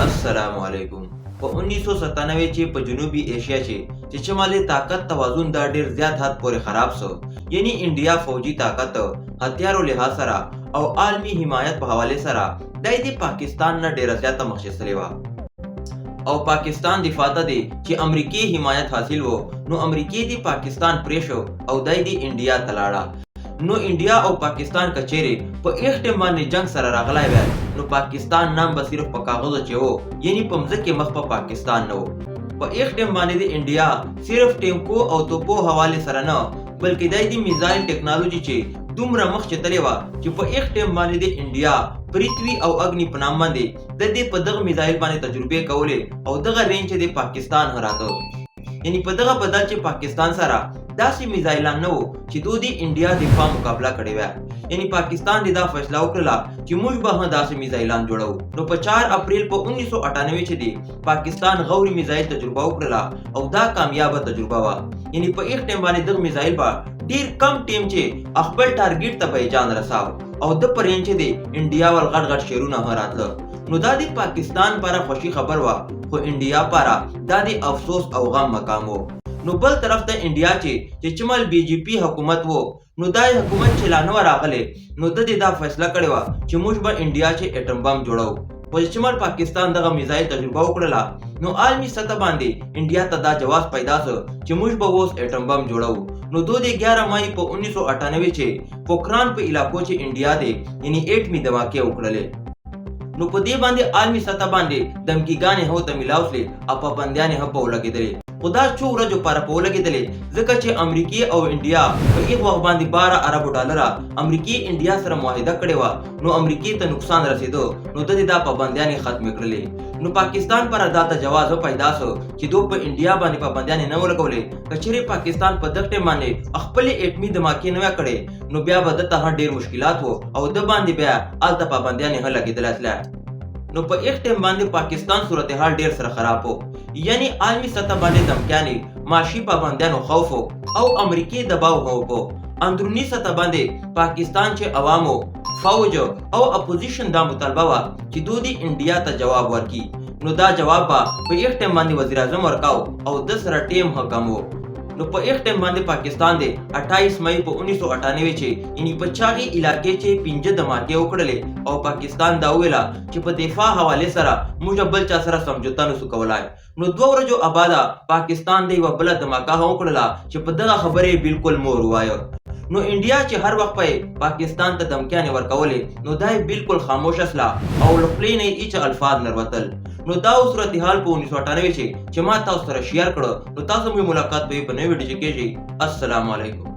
अस्सलाम वालेकुम। په 1997 کې په جنوبي ایشیا کې چې شمالي طاقت توازن دا ډیر زیات حد پورې خراب شو، یعنی انډیا فوجي طاقت هتیارو لحاظ سره او عالمی حمایت په حواله سره د پاکستان نه ډیر زیاته مخشسلې و او پاکستان دفاع ته دی چې امریکای حمایت حاصل وو، نو امریکای دی پاکستان پریشو او دای دی انډیا تلاړه. نو انډیا او پاکستان کچېری په ایک ټیم باندې جنگ سره راغلای وای، نو پاکستان نام به صرف په کاغذ چې وو، یعنی په مځکه مخ په پاکستان نه وو. په ایک ټیم باندې د انډیا صرف ټینکو او توپو حواله سره نه، بلکې دای دی میزایل ټیکنالوژي چې دومره مخ چتلې و چې په ایک ټیم باندې د انډیا پریتوی او اګنی په نام باندې د دې په دغه میزایل باندې تجربه کولې او دغه رینج د پاکستان هراته، یعنی په دغه بدل چې پاکستان سره داسې میزایلان نه وو چې دوی د انډیا دفاع مقابله کړې وای، یعنی پاکستان دا فیصله وکړه چې موږ به داسې میزایلان جوړو. نو په 4 اپریل په 1998 کې دی پاکستان غوري میزایل تجربه وکړه او دا کامیاب تجربه وا، یعنی په ایک ټیم باندې دغه میزایل با ډیر کم ټیم چې خپل ټارګټ ته به جان رساو او د پرېنچ دی انډیا ول غټ غټ شیرونه هراتله. نو دا د پاکستان لپاره خوشي خبر وا، خو انډیا لپاره دا د افسوس او غم مقام وو. نو بل طرف ته انډیا چې چمل بی جی پی حکومت وو، نو دا حکومت چې لانو راغله، نو د دې دا فیصله کړې و چې موږ به انډیا چې اټم بم جوړو. خو چې چمل پاکستان دغه میزایل تجربه وکړه، نو عالمی سطح باندې انډیا ته دا جواز پیدا شو چې موږ به اوس اټم بم جوړو. نو د 11 مئی په 1998 کې پوکران په علاقو چې انډیا دی یعنی اټمی دماکه وکړلې. نو په دې باندې عالمی سطح باندې دمکیګانې هو ته ملاوسلې او پابندیانې هم په ولګېدلې. خدا څو ورځې لپاره په ولګېدلې ځکه چې امریکای او انډیا په یو وخت باندې 12 ارب ډالر امریکای انډیا سره معاهده کړې و، نو امریکای ته نقصان رسیدو، نو د دې دا پابندیانې ختم کړلې. نو پاکستان پر ادا ته جواز پیدا شو چې دوی په انډیا باندې پابندیانې نه ولګولې. کچېرې پاکستان په دغه ټیم باندې خپل اټمی دماکې نه کړې، نو بیا به د ته ډېر مشکلات وو او د باندې بیا الته پابندیانې هم لګېدل اصله. نو په ایک ټیم باندې پاکستان صورتحال ډیر سره خراب وو، یعنی عالمی سطح باندې دمکیانې، معاشي پابندیانو خوف او امریکای دباو هو په اندرونی سطح باندې پاکستان چې عوامو، فوج او اپوزیشن دا مطالبه وا چې دوی انډیا ته جواب ورکړي. نو دا جواب په ایک ټیم باندې وزیر اعظم ورکاو او د سره ټیم حکم وو. نو په ایک ټیم باندې پاکستان دی 28 مئی په 1998 کې یعنی په چاغي علاقې چې 15 دماکې وکړلې او پاکستان دا ویلا چې په دفاع حواله سره موږ بل چا سره سمجھوتا نسو کولای. نو 2 ورځې آبادا پاکستان دی وبله دماکه وکړله چې په دغه خبره بالکل مور وایو. نو انډیا چې هر وخت په پاکستان ته دمکیانې ورکولې، نو دای بالکل خاموش اسلا او لپلې نه هیڅ الفاظ نه وتل. نو دا صورتحال په 1998 چې ما تاسو سره شیر کړو. نو تاسو مې ملاقات به په نوې ویډیو کې کېږي. السلام علیکم.